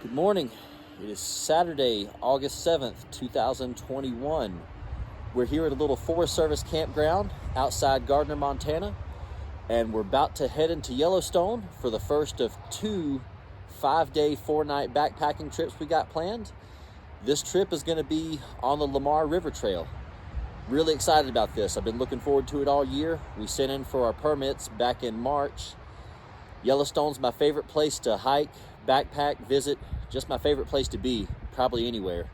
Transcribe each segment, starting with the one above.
Good morning. It is Saturday, August 7th, 2021. We're here at a little Forest Service campground outside Gardner, Montana, and we're about to head into Yellowstone for the first of two 5-day, 4-night backpacking trips we got planned. This trip is going to be on the Lamar River Trail. Really excited about this. I've been looking forward to it all year. We sent in for our permits back in March. Yellowstone's my favorite place to hike, backpack, visit, just my favorite place to be, probably anywhere.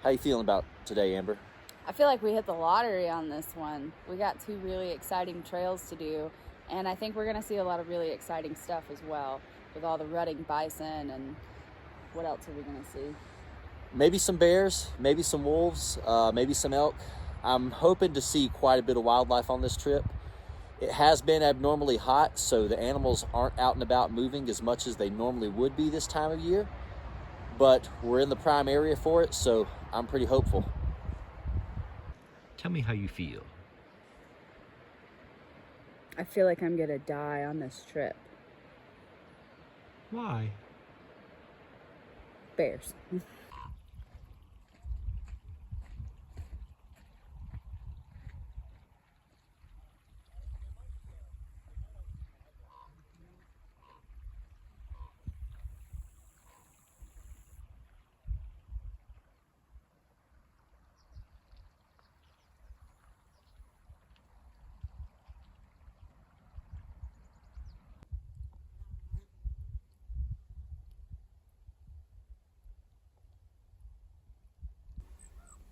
How you feeling about today, Amber? I feel like we hit the lottery on this one. We got two really exciting trails to do, and I think we're going to see a lot of really exciting stuff as well, with all the rutting bison, and what else are we going to see? Maybe some bears, maybe some wolves, maybe some elk. I'm hoping to see quite a bit of wildlife on this trip. It has been abnormally hot, so the animals aren't out and about moving as much as they normally would be this time of year. But we're in the prime area for it, so I'm pretty hopeful. Tell me how you feel. I feel like I'm going to die on this trip. Why? Bears.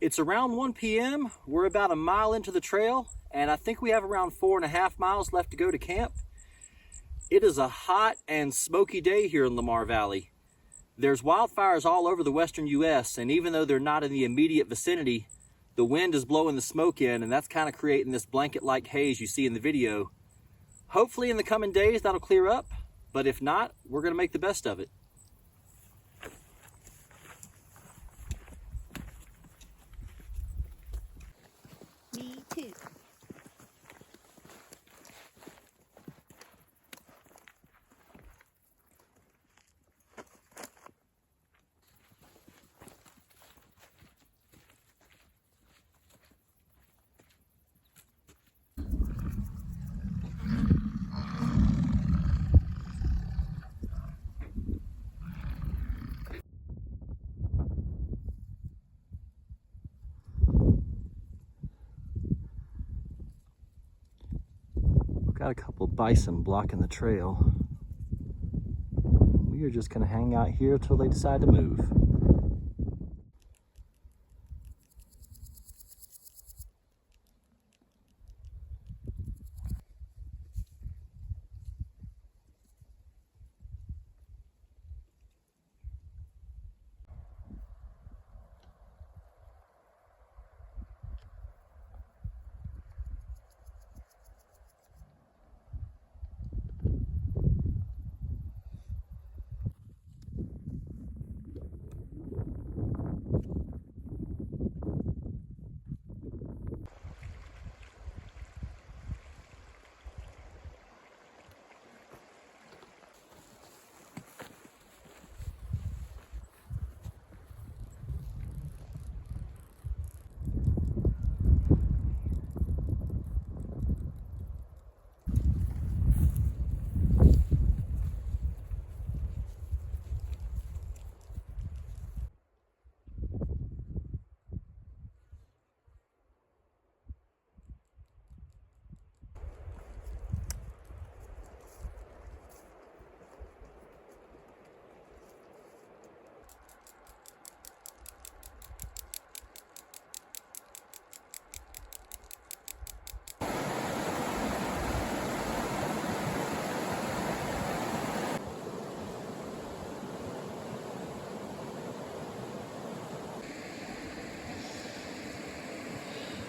It's around 1 p.m. We're about a mile into the trail, and I think we have around 4.5 miles left to go to camp. It is a hot and smoky day here in Lamar Valley. There's wildfires all over the western U.S., and even though they're not in the immediate vicinity, the wind is blowing the smoke in, and that's kind of creating this blanket-like haze you see in the video. Hopefully in the coming days that'll clear up, but if not, we're going to make the best of it. Me too. Got a couple bison blocking the trail. We are just going to hang out here until they decide to move.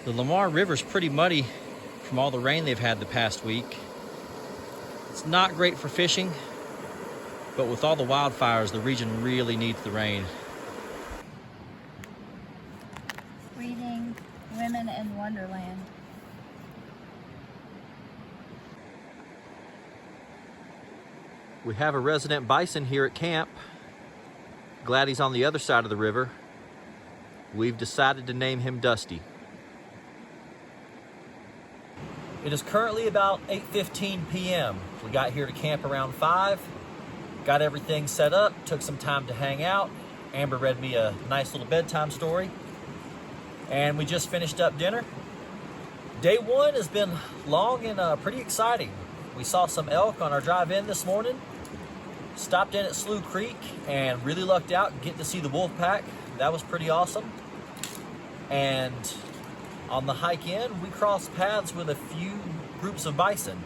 The Lamar River's pretty muddy from all the rain they've had the past week. It's not great for fishing, but with all the wildfires, the region really needs the rain. Reading Women in Wonderland. We have a resident bison here at camp. Glad he's on the other side of the river. We've decided to name him Dusty. It is currently about 8:15 p.m. We got here to camp around 5. Got everything set up, took some time to hang out. Amber read me a nice little bedtime story. And we just finished up dinner. Day 1 has been long and pretty exciting. We saw some elk on our drive in this morning. Stopped in at Slough Creek and really lucked out getting to see the wolf pack. That was pretty awesome. And on the hike in, we crossed paths with a few groups of bison.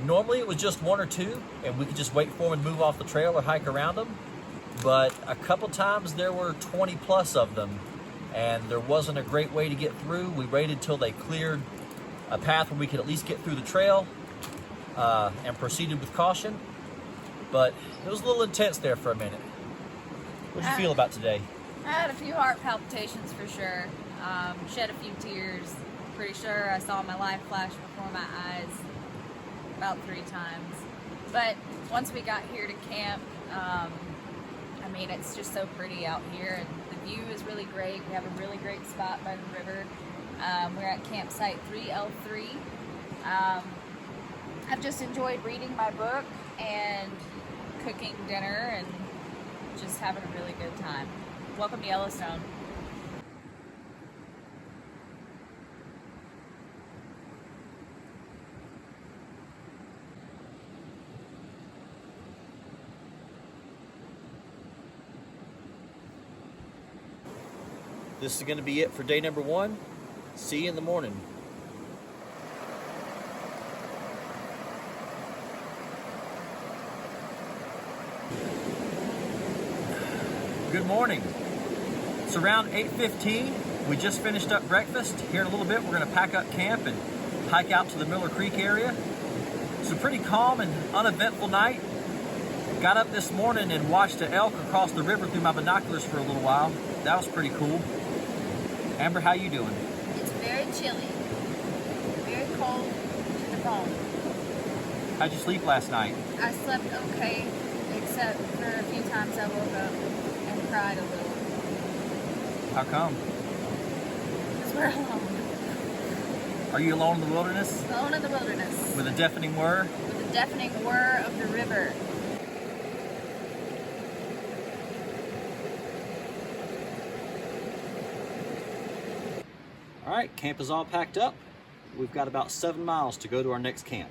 Normally it was just 1 or 2 and we could just wait for them and move off the trail or hike around them. But a couple times there were 20 plus of them and there wasn't a great way to get through. We waited till they cleared a path where we could at least get through the trail and proceeded with caution. But it was a little intense there for a minute. What did you feel about today? I had a few heart palpitations for sure. Shed a few tears. Pretty sure I saw my life flash before my eyes about 3 times. But once we got here to camp, I mean, it's just so pretty out here, and the view is really great. We have a really great spot by the river. We're at campsite 3L3. I've just enjoyed reading my book and cooking dinner and just having a really good time. Welcome to Yellowstone. This is going to be it for day number 1. See you in the morning. Good morning. It's around 8:15. We just finished up breakfast. Here in a little bit, we're going to pack up camp and hike out to the Miller Creek area. It's a pretty calm and uneventful night. Got up this morning and watched an elk across the river through my binoculars for a little while. That was pretty cool. Amber, how you doing? It's very chilly. Very cold to the bone. How'd you sleep last night? I slept okay, except for a few times I woke up and cried a little. How come? Because we're alone. Are you alone in the wilderness? Alone in the wilderness. With a deafening whir? With the deafening whir of the river. All right, camp is all packed up. We've got about 7 miles to go to our next camp.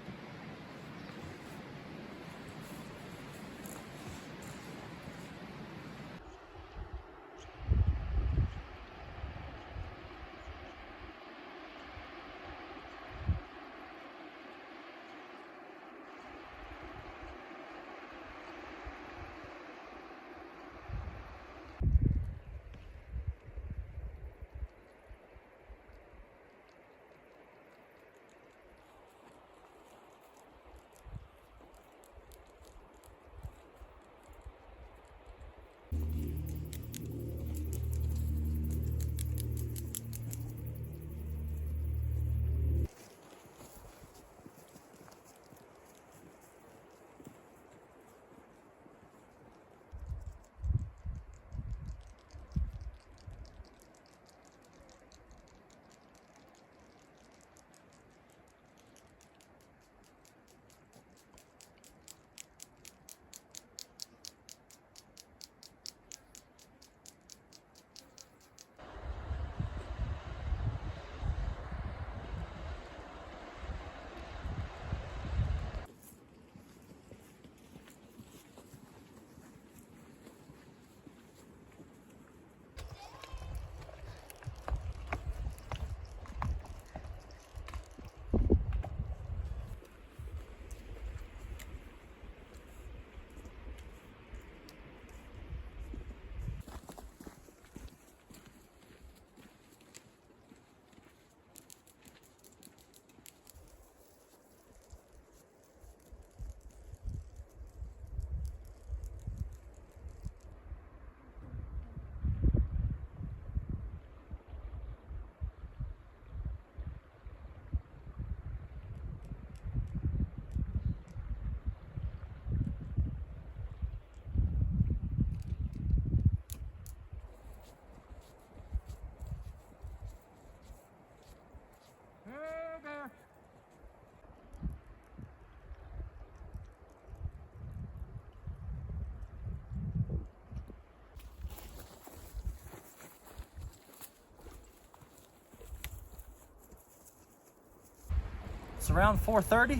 around 4:30.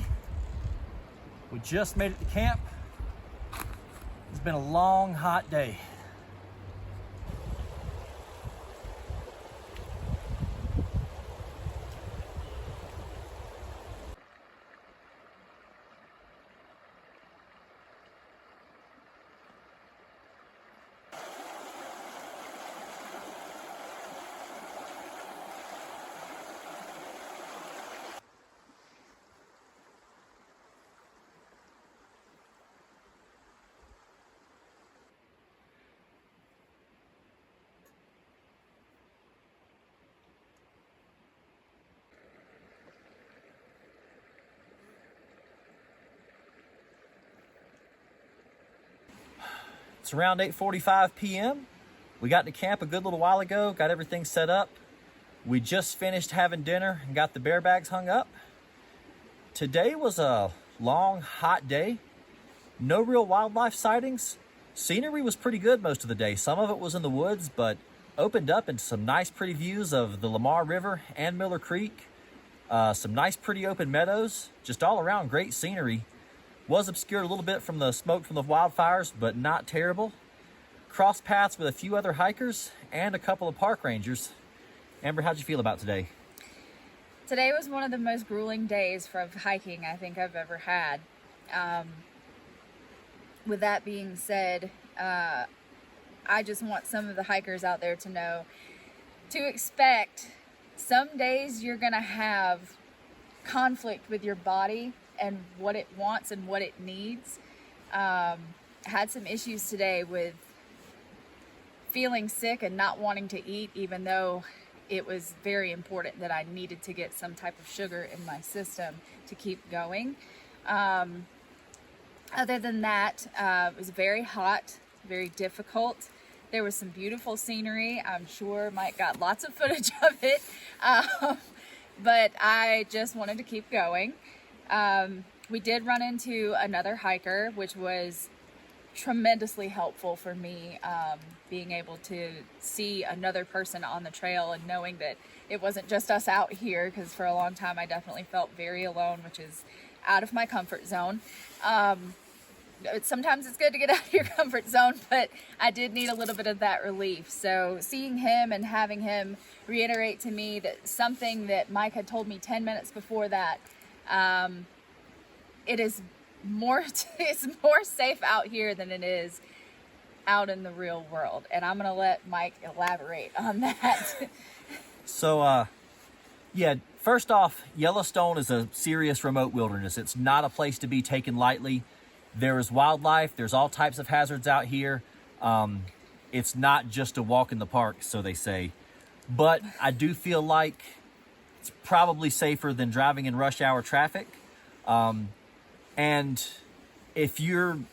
We just made it to camp. It's been a long, hot day. It's around 8:45 p.m. We got to camp a good little while ago, got everything set up. We just finished having dinner and got the bear bags hung up. Today was a long, hot day. No real wildlife sightings. Scenery was pretty good most of the day. Some of it was in the woods, but opened up into some nice, pretty views of the Lamar River and Miller Creek. Some nice, pretty open meadows. Just all around great scenery. Was obscured a little bit from the smoke from the wildfires, but not terrible. Crossed paths with a few other hikers and a couple of park rangers. Amber, how'd you feel about today? Today was one of the most grueling days for hiking I think I've ever had. With that being said, I just want some of the hikers out there to know to expect some days you're gonna have conflict with your body and what it wants and what it needs. Had some issues today with feeling sick and not wanting to eat, even though it was very important that I needed to get some type of sugar in my system to keep going. Other than that, it was very hot, very difficult. There was some beautiful scenery. I'm sure Mike got lots of footage of it, but I just wanted to keep going. We did run into another hiker, which was tremendously helpful for me, being able to see another person on the trail and knowing that it wasn't just us out here, because for a long time I definitely felt very alone, which is out of my comfort zone. Sometimes it's good to get out of your comfort zone, but I did need a little bit of that relief. So seeing him and having him reiterate to me that something that Mike had told me 10 minutes before that, it is more it's more safe out here than it is out in the real world, and I'm gonna let Mike elaborate on that. So yeah, first off, Yellowstone is a serious remote wilderness. It's not a place to be taken lightly. There is wildlife, there's all types of hazards out here. It's not just a walk in the park, so they say, but I do feel like it's probably safer than driving in rush hour traffic. And if you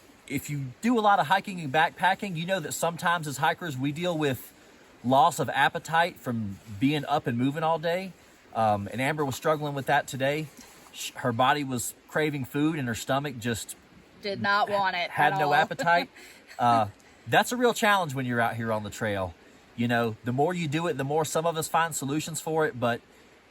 do a lot of hiking and backpacking, you know that sometimes as hikers we deal with loss of appetite from being up and moving all day. And Amber was struggling with that today. Her body was craving food and her stomach just did not want it. Had at no all. appetite. That's a real challenge when you're out here on the trail. You know, the more you do it, the more some of us find solutions for it, but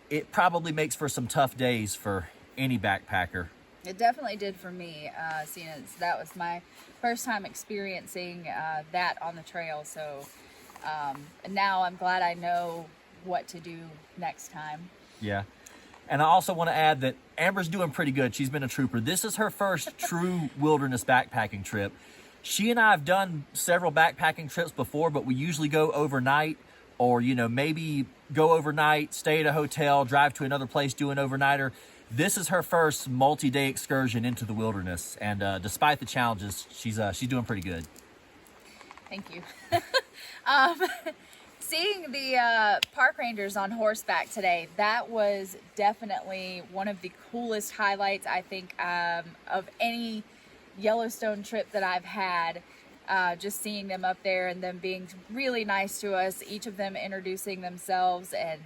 it probably makes for some tough days for any backpacker. It definitely did for me, seeing as that was my first time experiencing that on the trail. So now I'm glad I know what to do next time. Yeah. And I also want to add that Amber's doing pretty good. She's been a trooper. This is her first true wilderness backpacking trip. She and I have done several backpacking trips before, but we usually go overnight or, you know, maybe go overnight, stay at a hotel, drive to another place, do an overnighter. This is her first multi-day excursion into the wilderness. And despite the challenges, she's doing pretty good. Thank you. Seeing the park rangers on horseback today, that was definitely one of the coolest highlights, I think, of any Yellowstone trip that I've had. Just seeing them up there and them being really nice to us, each of them introducing themselves and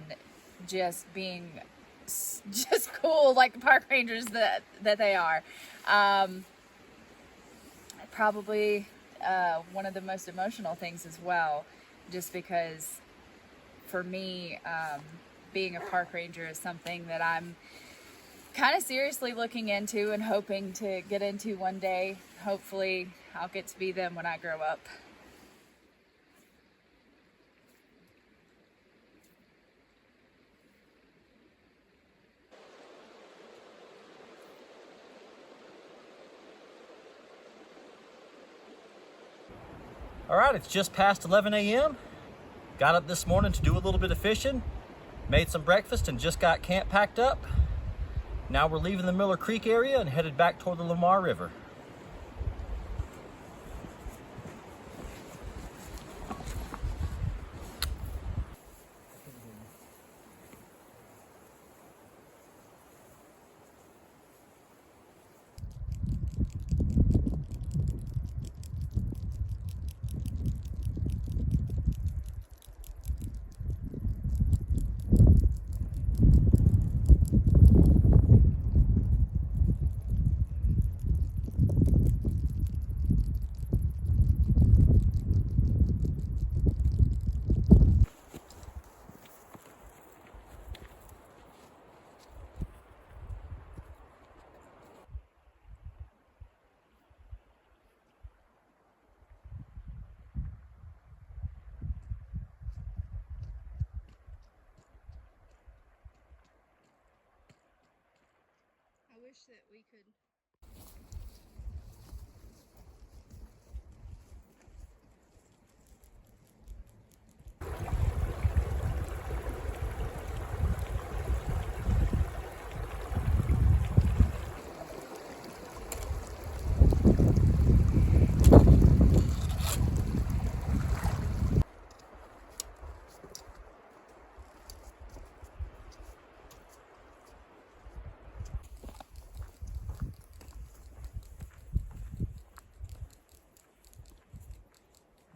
just being just cool like the park rangers that they are. Probably one of the most emotional things as well, just because for me, being a park ranger is something that I'm kind of seriously looking into and hoping to get into one day. Hopefully I'll get to be them when I grow up. All right, it's just past 11 a.m. Got up this morning to do a little bit of fishing, made some breakfast, and just got camp packed up. Now we're leaving the Miller Creek area and headed back toward the Lamar River. I wish that we could.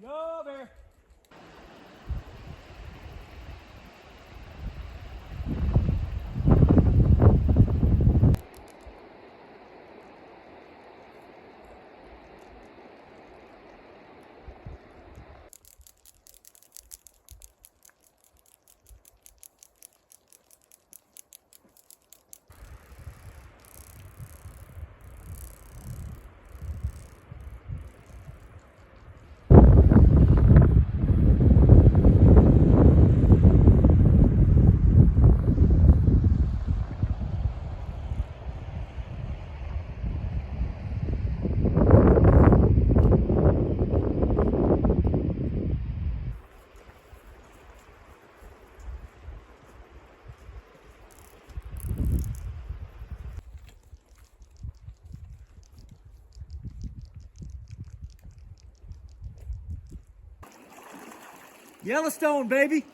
Yo, there. Yellowstone, baby.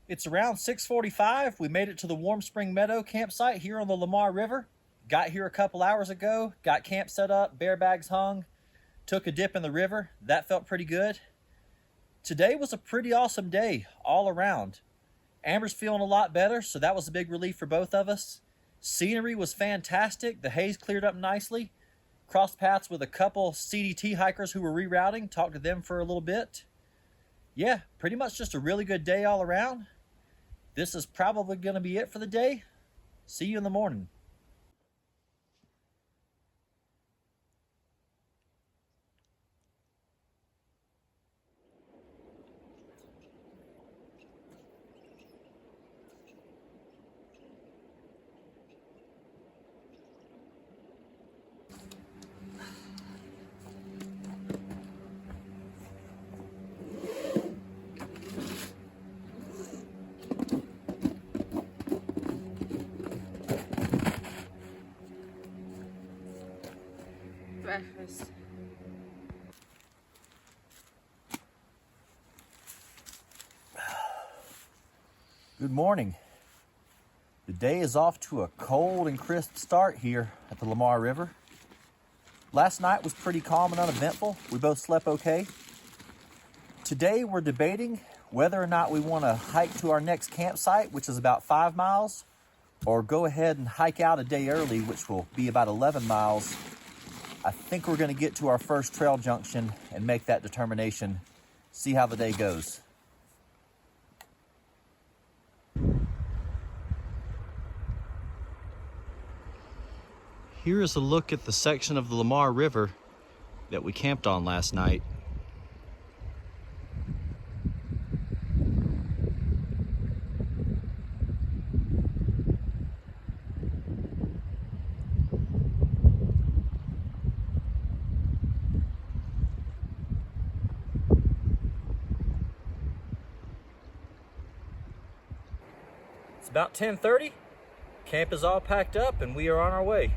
It's around 6:45. We made it to the Warm Spring Meadow campsite here on the Lamar River. Got here a couple hours ago, got camp set up, bear bags hung, took a dip in the river. That felt pretty good. Today was a pretty awesome day all around. Amber's feeling a lot better, so that was a big relief for both of us. Scenery was fantastic. The haze cleared up nicely. Crossed paths with a couple CDT hikers who were rerouting. Talked to them for a little bit. Yeah, pretty much just a really good day all around. This is probably going to be it for the day. See you in the morning. Breakfast. Good morning. The day is off to a cold and crisp start here at the Lamar River. Last night was pretty calm and uneventful. We both slept okay. Today we're debating whether or not we want to hike to our next campsite, which is about 5 miles, or go ahead and hike out a day early, which will be about 11 miles. I think we're gonna get to our first trail junction and make that determination, see how the day goes. Here is a look at the section of the Lamar River that we camped on last night. It's about 10:30. Camp is all packed up and we are on our way.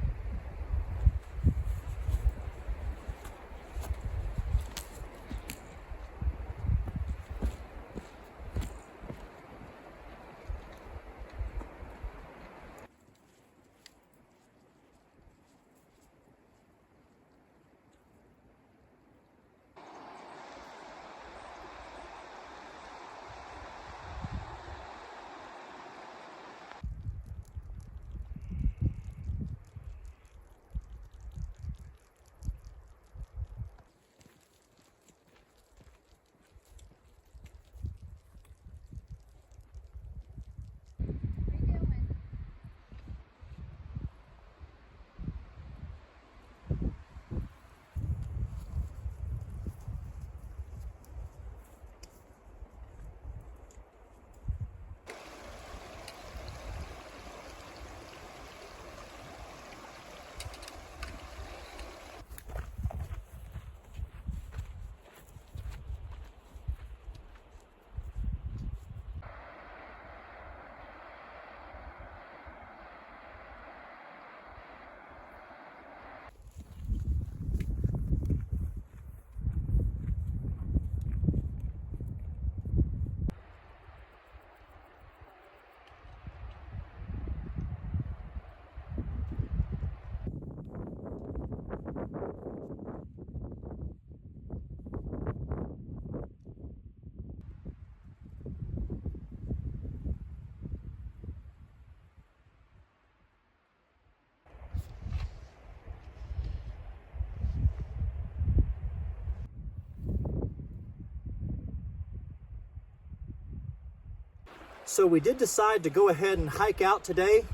So we did decide to go ahead and hike out today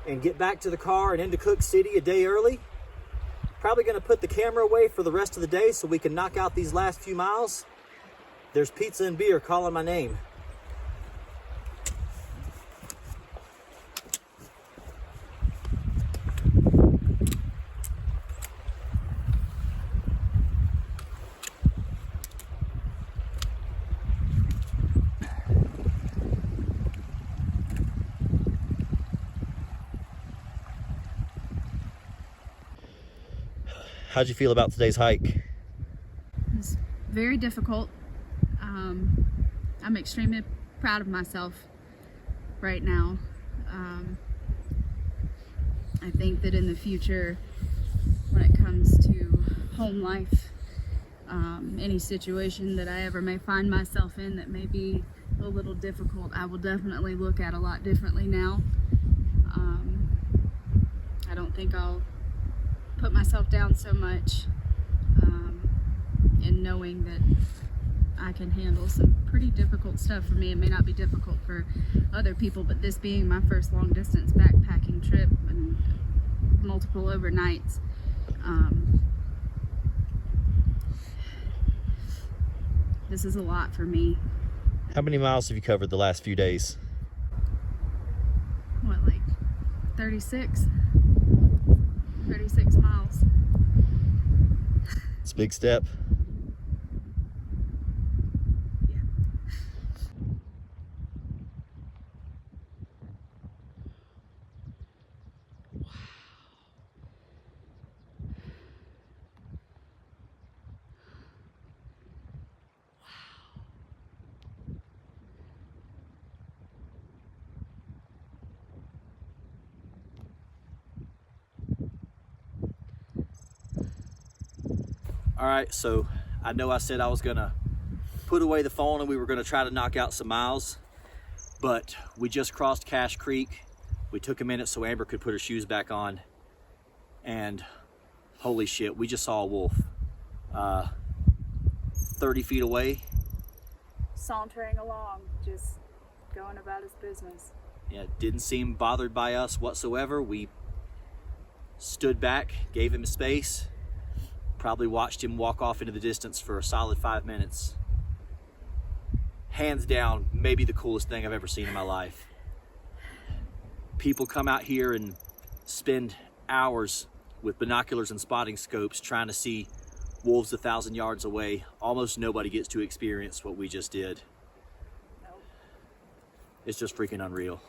and get back to the car and into Cook City a day early. Probably gonna put the camera away for the rest of the day so we can knock out these last few miles. There's pizza and beer calling my name. How'd you feel about today's hike? It's very difficult. I'm extremely proud of myself right now. I think that in the future, when it comes to home life, any situation that I ever may find myself in that may be a little difficult, I will definitely look at a lot differently now. I don't think I'll put myself down so much in knowing that I can handle some pretty difficult stuff. For me, it may not be difficult for other people, but this being my first long distance backpacking trip and multiple overnights, this is a lot for me. How many miles have you covered the last few days? What, like 36 miles. It's a big step. Yeah. All right, so I know I said I was gonna put away the phone and we were gonna try to knock out some miles, but we just crossed Cache Creek. We took a minute so Amber could put her shoes back on, and Holy shit, we just saw a wolf 30 feet away. Sauntering along, just going about his business. Yeah, didn't seem bothered by us whatsoever. We stood back, gave him space, probably watched him walk off into the distance for a solid 5 minutes. Hands down, maybe the coolest thing I've ever seen in my life. People come out here and spend hours with binoculars and spotting scopes trying to see wolves 1,000 yards away. Almost nobody gets to experience what we just did. Nope. It's just freaking unreal.